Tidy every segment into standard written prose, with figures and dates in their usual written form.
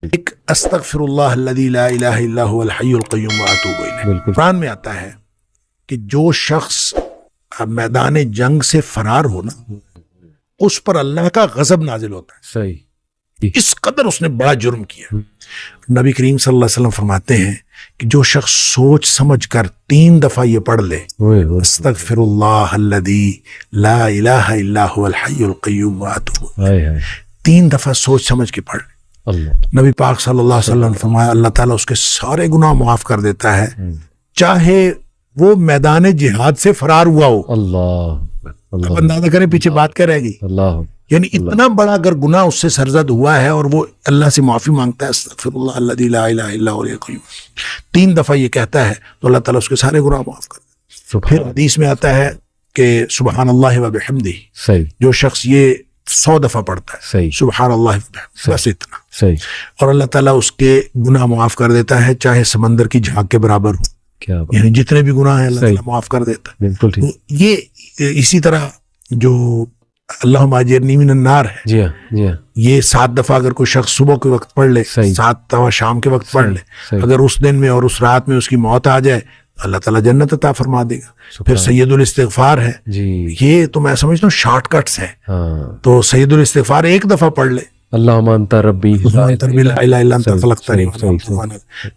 ایک استغفر اللہ الذی لا الہ الا هو الحی القیوم واتوب الیہ، قرآن میں آتا ہے کہ جو شخص میدان جنگ سے فرار ہو نا، اس پر اللہ کا غضب نازل ہوتا ہے۔ صحیح، اس قدر اس نے بڑا جرم کیا۔ نبی کریم صلی اللہ علیہ وسلم فرماتے ہیں کہ جو شخص سوچ سمجھ کر 3 دفعہ یہ پڑھ لے، استغفر اللہ الذی لا الہ الا هو الحی القیوم واتوب، 3 دفعہ سوچ سمجھ کے پڑھ لے، نبی پاک صلی اللہ علیہ وسلم نے فرمایا اللہ تعالیٰ اس کے سارے گناہ معاف کر دیتا ہے، چاہے وہ میدان جہاد سے فرار ہوا ہو۔ اللہ اندازہ کریں پیچھے بات کیا رہ گئی، اللہ، یعنی اتنا بڑا اگر گناہ اس سے سرزد ہوا ہے اور وہ اللہ سے معافی مانگتا ہے، استغفر اللہ الذی لا الہ الا هو القیوم، 3 دفعہ یہ کہتا ہے تو اللہ تعالیٰ اس کے سارے گناہ معاف کر دیتا ہے۔ پھر حدیث میں آتا ہے کہ سبحان اللہ و بحمدہ، صحیح، جو شخص یہ 100 دفعہ پڑھتا ہے، صحیح، سبحان اللہ و بحمدہ، بس اتنا، صحیح، اور اللہ تعالیٰ اس کے گناہ معاف کر دیتا ہے چاہے سمندر کی جھاگ کے برابر ہو، کیا بات، یعنی جتنے بھی گناہ ہیں اللہ تعالیٰ معاف کر دیتا ہے۔ بالکل ٹھیک، یہ اسی طرح جو اللہم اجرنی من النار ہے، جی ہاں، جی ہاں، یہ 7 دفعہ اگر کوئی شخص صبح کے وقت پڑھ لے، صحیح، 7 دفعہ شام کے وقت پڑھ لے، صحیح، اگر اس دن میں اور اس رات میں اس کی موت آ جائے اللہ تعالیٰ جنت عطا فرما دے گا۔ پھر سید الاستغفار ہے، جی، یہ تو میں سمجھتا ہوں شارٹ کٹس ہیں، ہاں، تو سید الاستغفار 1 دفعہ پڑھ لے، اللہم انت ربی، لا الہ الا انت خلقتنی،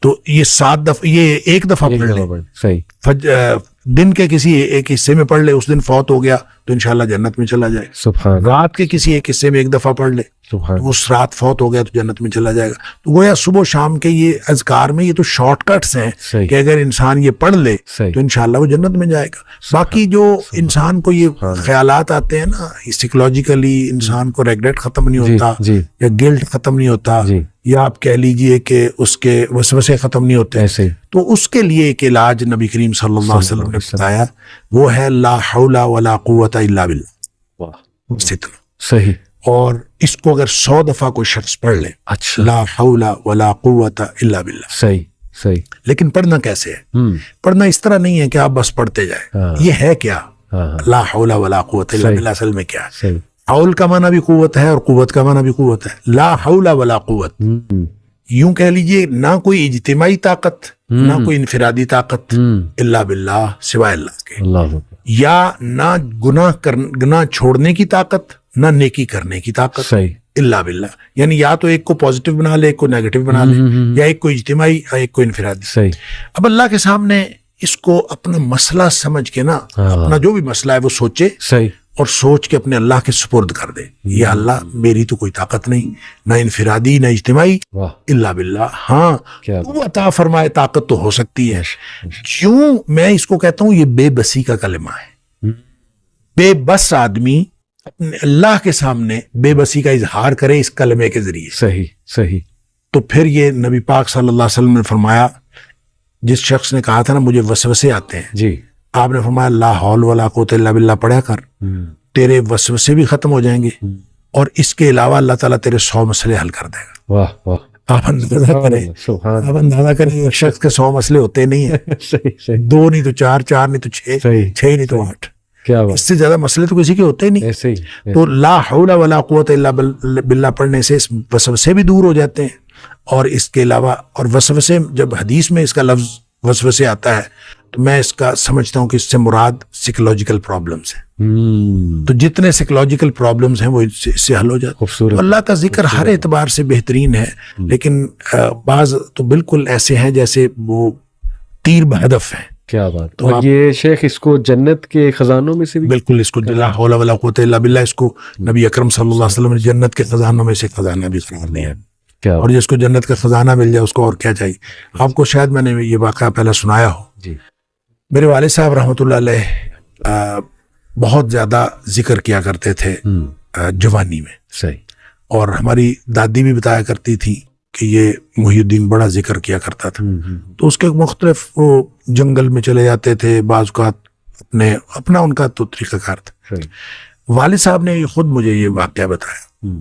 تو یہ 7 دفعہ، یہ 1 دفعہ پڑھ لے، صحیح، دن کے کسی ایک حصے میں پڑھ لے، اس دن فوت ہو گیا تو انشاءاللہ جنت میں چلا جائے گا۔ سبحان، رات کے کسی ایک حصے میں 1 دفعہ پڑھ لے سبحان، تو اس رات فوت ہو گیا تو جنت میں چلا جائے گا۔ تو گویا صبح و شام کے یہ اذکار میں یہ تو شارٹ کٹس ہیں صحیح، کہ اگر انسان یہ پڑھ لے صحیح، تو انشاءاللہ وہ جنت میں جائے گا۔ باقی جو انسان کو یہ خیالات آتے ہیں نا، سائیکولوجیکلی انسان کو ریگریٹ ختم نہیں ہوتا، جی، یا گلٹ ختم نہیں ہوتا، جی، یا آپ کہہ لیجئے کہ اس کے وسوسے ختم نہیں ہوتے، ایسے، تو اس کے لیے ایک علاج نبی کریم صلی اللہ علیہ وسلم نے بتایا، وہ ہے لا حول ولا قوت الا باللہ، واہ، بس اتنا۔ صحیح، اور اس کو اگر 100 دفعہ کوئی شخص پڑھ لے، اچھا، لا حول ولا قوت الا باللہ، صحیح، صحیح، لیکن پڑھنا کیسے ہے؟ پڑھنا اس طرح نہیں ہے کہ آپ بس پڑھتے جائیں، یہ ہے کیا لا حول ولا قوت الا باللہ، اصل میں کیا ہے؟ صحیح، حول کا معنی بھی قوت ہے اور قوت کا معنی بھی قوت ہے۔ لا حول ولا قوت، یوں کہہ لیجئے نہ کوئی اجتماعی طاقت نہ کوئی انفرادی طاقت الا باللہ، سوائے اللہ کے، اللہ، یا نہ گناہ چھوڑنے کی طاقت نہ نیکی کرنے کی طاقت صحیح، الا باللہ، یعنی یا تو ایک کو پازیٹیو بنا لے، ایک کو نیگیٹو بنا لے، یا ایک کو اجتماعی یا ایک کو انفرادی۔ صحیح، اب اللہ کے سامنے اس کو اپنا مسئلہ سمجھ کے نا، اپنا جو بھی مسئلہ ہے وہ سوچے صحیح، اور سوچ کے اپنے اللہ کے سپرد کر دے، یا اللہ میری تو کوئی طاقت نہیں، نہ انفرادی نہ اجتماعی، واہ، الا باللہ، ہاں کیا تو عطا فرمائے طاقت تو ہو سکتی ہے۔ کیوں میں اس کو کہتا ہوں یہ بے بسی کا کلمہ ہے، بے بس آدمی اپنے اللہ کے سامنے بے بسی کا اظہار کرے اس کلمے کے ذریعے، صحیح، صحیح، تو پھر یہ نبی پاک صلی اللہ علیہ وسلم نے فرمایا، جس شخص نے کہا تھا نا مجھے وسوسے آتے ہیں، جی، آپ نے فرمایا لا حول ولا قوت الا باللہ پڑھا کر، تیرے وسوسے بھی ختم ہو جائیں گے، اور اس کے علاوہ اللہ تعالیٰ تیرے 100 مسئلے حل کر دے گا۔ واہ، واہ، آپ اندازہ کریں، سبحان، آپ اندازہ کریں ایک شخص کے 100 مسئلے ہوتے نہیں ہیں، صحیح، صحیح، 2 نہیں تو 4، 4 نہیں تو 6، صحیح، 6 نہیں تو 8، کیا بات، اس سے زیادہ مسئلے تو کسی کے ہوتے نہیں۔ ایسے ہی، تو لا حول ولا قوت الا باللہ پڑھنے سے اس وسوسے بھی دور ہو جاتے ہیں، اور اس کے علاوہ، اور وسوسے جب حدیث میں اس کا لفظ وسوسے آتا ہے تو میں اس کا سمجھتا ہوں کہ اس سے مراد سائیکولوجیکل پرابلمز ہیں، تو جتنے سائیکولوجیکل پرابلمز ہیں وہ اس سے حل ہو جاتے ہیں۔ خوبصورت، اللہ کا ذکر ہر اعتبار سے بہترین ہے، لیکن بعض تو بالکل ایسے ہیں جیسے وہ تیر بہدف ہیں۔ کیا بات، اور یہ شیخ اس کو جنت کے خزانوں میں سے بھی، بالکل، اس کو لا حول ولا قوت الا باللہ، اس کو نبی اکرم صلی اللہ علیہ وسلم نے جنت کے خزانوں میں سے خزانہ بھی قرار دیا ہے، کیا، اور جس کو جنت کا خزانہ مل جائے اس کو اور کیا چاہیے۔ آپ کو شاید میں نے یہ واقعہ پہلے سنایا ہو، جی، میرے والد صاحب رحمۃ اللہ علیہ بہت زیادہ ذکر کیا کرتے تھے جوانی میں، صحیح، اور ہماری دادی بھی بتایا کرتی تھی کہ یہ محی الدین بڑا ذکر کیا کرتا تھا، تو اس کے مختلف وہ جنگل میں چلے جاتے تھے، بعض اوقات اپنا ان کا تو طریقہ کار تھا۔ والد صاحب نے خود مجھے یہ واقعہ بتایا،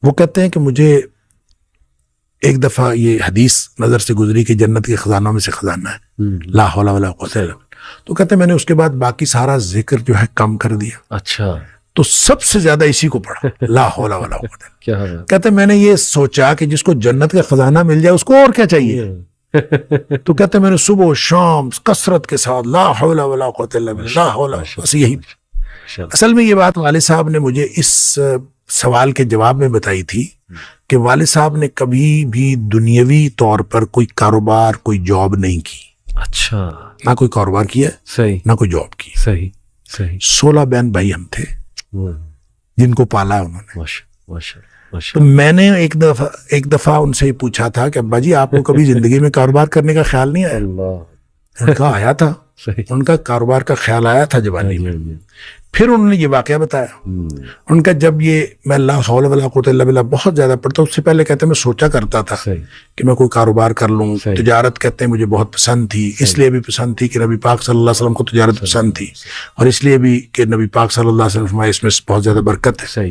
وہ کہتے ہیں کہ مجھے ایک دفعہ یہ حدیث نظر سے گزری کہ جنت کے خزانوں میں سے خزانہ ہے لا حول ولا قوت الا باللہ، تو کہتے ہیں میں نے اس کے بعد باقی سارا ذکر جو ہے کم کر دیا، اچھا، تو سب سے زیادہ اسی کو پڑھا، لا حول ولا قوت الا کیا باللہ۔ کہتے میں نے یہ سوچا کہ جس کو جنت کا خزانہ مل جائے اس کو اور کیا چاہیے؟ تو کہتے میں نے صبح و شام کثرت کے ساتھ لا حول ولا قوت الا باللہ، لا حول، بس یہی۔ اصل میں یہ بات والد صاحب نے مجھے اس سوال کے جواب میں بتائی تھی کہ والد صاحب نے کبھی بھی دنیاوی طور پر کوئی کاروبار، کوئی جاب نہیں کی۔ اچھا، نہ کوئی کاروبار کیا، صحیح، نہ کوئی جاب کی۔ صحیح صحیح، 16 بہن بھائی ہم تھے جن کو پالا ہے انہوں نے۔ ماشاء تو میں نے ایک دفعہ ان سے پوچھا تھا کہ ابا جی آپ کو کبھی زندگی میں کاروبار کرنے کا خیال نہیں آیا؟ اللہ، ان کا آیا تھا، ان کا کاروبار کا خیال آیا تھا جوانی میں۔ پھر انہوں نے یہ واقعہ بتایا، ان کا جب یہ میں لا حول ولا قوت الا باللہ بہت زیادہ پڑھتا، اس سے پہلے کہتے ہیں میں سوچا کرتا تھا کہ میں کوئی کاروبار کر لوں، تجارت کہتے ہیں مجھے بہت پسند تھی، اس لیے بھی پسند تھی کہ نبی پاک صلی اللہ علیہ وسلم کو تجارت پسند تھی، اور اس لیے بھی کہ نبی پاک صلی اللہ علیہ وسلم فرمایا اس میں بہت زیادہ برکت ہے۔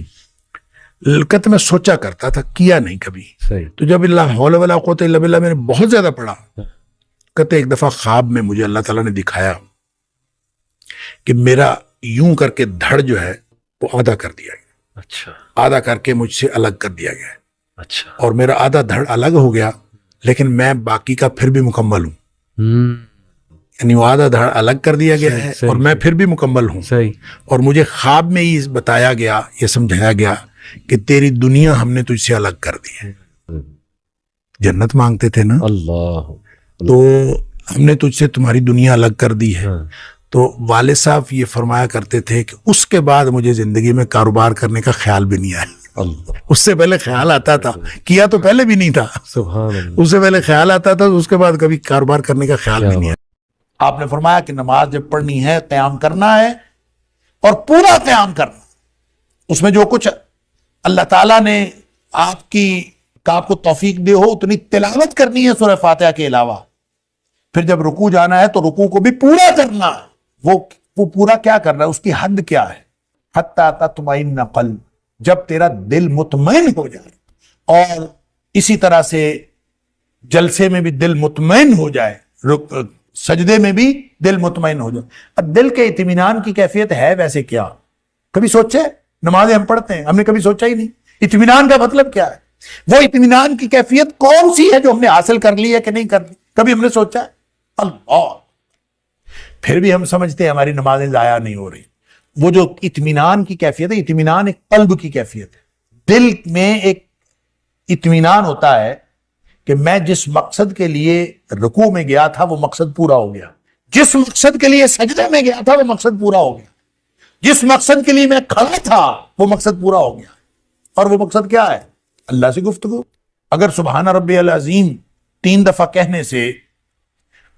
کہتے میں سوچا کرتا تھا، کیا نہیں کبھی۔ تو جب لا حول ولا قوت الا باللہ میں نے بہت زیادہ پڑھا، کہتے ایک دفعہ خواب میں مجھے اللہ تعالیٰ نے دکھایا کہ میرا یوں کر کے دھڑ جو ہے وہ آدھا کر دیا گیا، اچھا، آدھا کر کے مجھ سے الگ کر دیا گیا، اچھا، اور میرا آدھا دھڑ الگ ہو گیا، لیکن میں باقی کا پھر بھی مکمل ہوں۔ یعنی وہ آدھا دھڑ الگ کر دیا گیا ہے اور میں پھر بھی مکمل ہوں۔ اور مجھے خواب میں ہی بتایا گیا، یہ سمجھایا گیا کہ تیری دنیا ہم نے تجھ سے الگ کر دی ہے۔ جنت مانگتے تھے نا، اللہ، تو ہم نے تجھ سے تمہاری دنیا الگ کر دی ہے۔ تو والد صاحب یہ فرمایا کرتے تھے کہ اس کے بعد مجھے زندگی میں کاروبار کرنے کا خیال بھی نہیں آیا۔ اللہ، اس سے پہلے خیال آتا تھا، کیا تو پہلے بھی نہیں تھا، سبحان اللہ، اس سے پہلے خیال آتا تھا، اس کے بعد کبھی کاروبار کرنے کا خیال بھی نہیں آیا۔ آپ نے فرمایا کہ نماز جب پڑھنی ہے قیام کرنا ہے اور پورا قیام کرنا، اس میں جو کچھ اللہ تعالیٰ نے آپ کو توفیق دے ہو اتنی تلاوت کرنی ہے سورہ فاتحہ کے علاوہ۔ پھر جب رکوع جانا ہے تو رکوع کو بھی پورا کرنا ہے۔ وہ پورا کیا کرنا ہے، اس کی حد کیا ہے؟ حتی تطمئن قلب، جب تیرا دل مطمئن ہو جائے، اور اسی طرح سے جلسے میں بھی دل مطمئن ہو جائے، سجدے میں بھی دل مطمئن ہو جائے۔ اب دل کے اطمینان کی کیفیت ہے ویسے کیا؟ کبھی سوچے؟ نمازیں ہم پڑھتے ہیں، ہم نے کبھی سوچا ہی نہیں اطمینان کا مطلب کیا ہے؟ وہ اطمینان کی کیفیت کون سی ہے جو ہم نے حاصل کر لی ہے کہ نہیں کر لی؟ کبھی ہم نے سوچا ہے؟ اللہ، پھر بھی ہم سمجھتے ہیں ہماری نمازیں ضائع نہیں ہو رہی۔ وہ جو اطمینان کی کیفیت ہے، اطمینان ایک قلب کی کیفیت ہے۔ دل میں ایک اطمینان ہوتا ہے کہ میں جس مقصد کے لیے رکوع میں گیا تھا وہ مقصد پورا ہو گیا، جس مقصد کے لیے سجدے میں گیا تھا وہ مقصد پورا ہو گیا، جس مقصد کے لیے میں کھڑا تھا وہ مقصد پورا ہو گیا۔ اور وہ مقصد کیا ہے؟ اللہ سے گفتگو۔ اگر سبحان ربی العظیم 3 دفعہ کہنے سے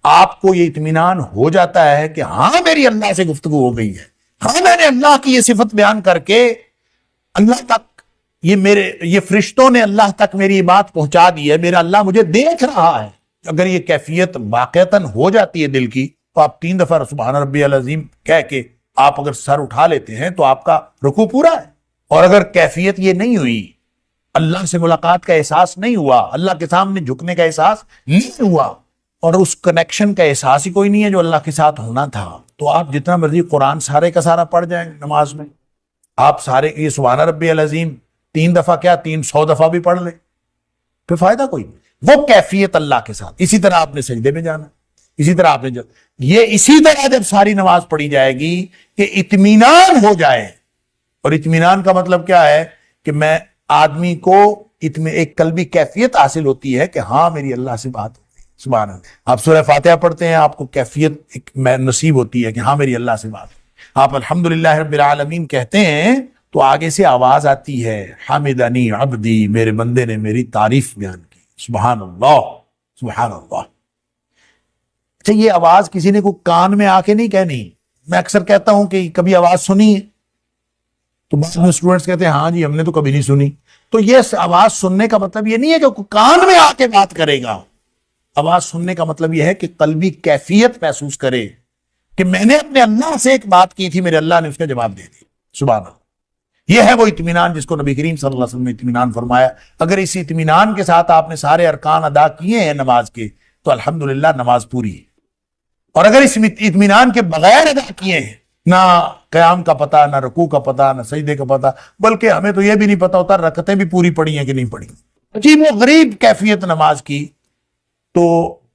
آپ کو یہ اطمینان ہو جاتا ہے کہ ہاں میری اللہ سے گفتگو ہو گئی ہے، ہاں میں نے اللہ کی یہ صفت بیان کر کے اللہ تک یہ فرشتوں نے اللہ تک میری بات پہنچا دی ہے، میرا اللہ مجھے دیکھ رہا ہے، اگر یہ کیفیت واقعتاً ہو جاتی ہے دل کی، تو آپ 3 دفعہ سبحان ربی العظیم کہہ کے آپ اگر سر اٹھا لیتے ہیں تو آپ کا رکوع پورا ہے۔ اور اگر کیفیت یہ نہیں ہوئی، اللہ سے ملاقات کا احساس نہیں ہوا، اللہ کے سامنے جھکنے کا احساس نہیں ہوا، اور اس کنیکشن کا احساس ہی کوئی نہیں ہے جو اللہ کے ساتھ ہونا تھا، تو آپ جتنا مرضی قرآن سارے کا سارا پڑھ جائیں نماز میں، آپ سارے یہ سبحان ربی العظیم 3 دفعہ کیا 300 دفعہ بھی پڑھ لیں، پھر فائدہ کوئی نہیں۔ وہ کیفیت اللہ کے ساتھ۔ اسی طرح آپ نے سجدے میں جانا، اسی طرح آپ نے اسی طرح جب ساری نماز پڑھی جائے گی کہ اطمینان ہو جائے، اور اطمینان کا مطلب کیا ہے کہ میں آدمی کو ایک قلبی کیفیت حاصل ہوتی ہے کہ ہاں میری اللہ سے بات ہوتی ہے۔ سبحان اللہ، آپ سورہ فاتحہ پڑھتے ہیں، آپ کو کیفیت ایک نصیب ہوتی ہے کہ ہاں میری اللہ سے بات ہے۔ آپ الحمدللہ رب العالمین کہتے ہیں تو آگے سے آواز آتی ہے، حمدنی عبدی، میرے بندے نے میری تعریف بیان کی، سبحان اللہ سبحان اللہ۔ اچھا، یہ آواز کسی نے کوئی کان میں آ کے نہیں کہنی۔ میں اکثر کہتا ہوں کہ کبھی آواز سنی ہے، تو بعض میں اسٹوڈنٹس کہتے ہیں ہاں جی ہم نے تو کبھی نہیں سنی۔ تو یہ آواز سننے کا مطلب یہ نہیں ہے کہ کان میں آ کے بات کرے گا، آواز سننے کا مطلب یہ ہے کہ قلبی کیفیت محسوس کرے کہ میں نے اپنے اللہ سے ایک بات کی تھی، میرے اللہ نے اس کا جواب دے دیا، سبحان اللہ۔ یہ ہے وہ اطمینان جس کو نبی کریم صلی اللہ علیہ وسلم نے اطمینان فرمایا۔ اگر اس اطمینان کے ساتھ آپ نے سارے ارکان ادا کیے ہیں نماز کے تو الحمدللہ نماز پوری ہے، اور اگر اس اطمینان کے بغیر ادا کیے ہیں نہ قیام کا پتہ، نہ رکوع کا پتہ، نہ سجدے کا پتہ، بلکہ ہمیں تو یہ بھی نہیں پتہ ہوتا رکعتیں بھی پوری پڑی ہیں کہ نہیں پڑی. عجیب و غریب کیفیت نماز کی. تو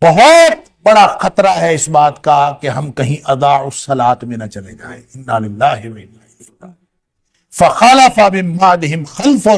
بہت بڑا خطرہ ہے اس بات کا کہ ہم کہیں اضاعوا الصلاۃ میں نہ چلے جائیں. انا للہ و انا الیہ راجعون. فخلف من بعدہم خلف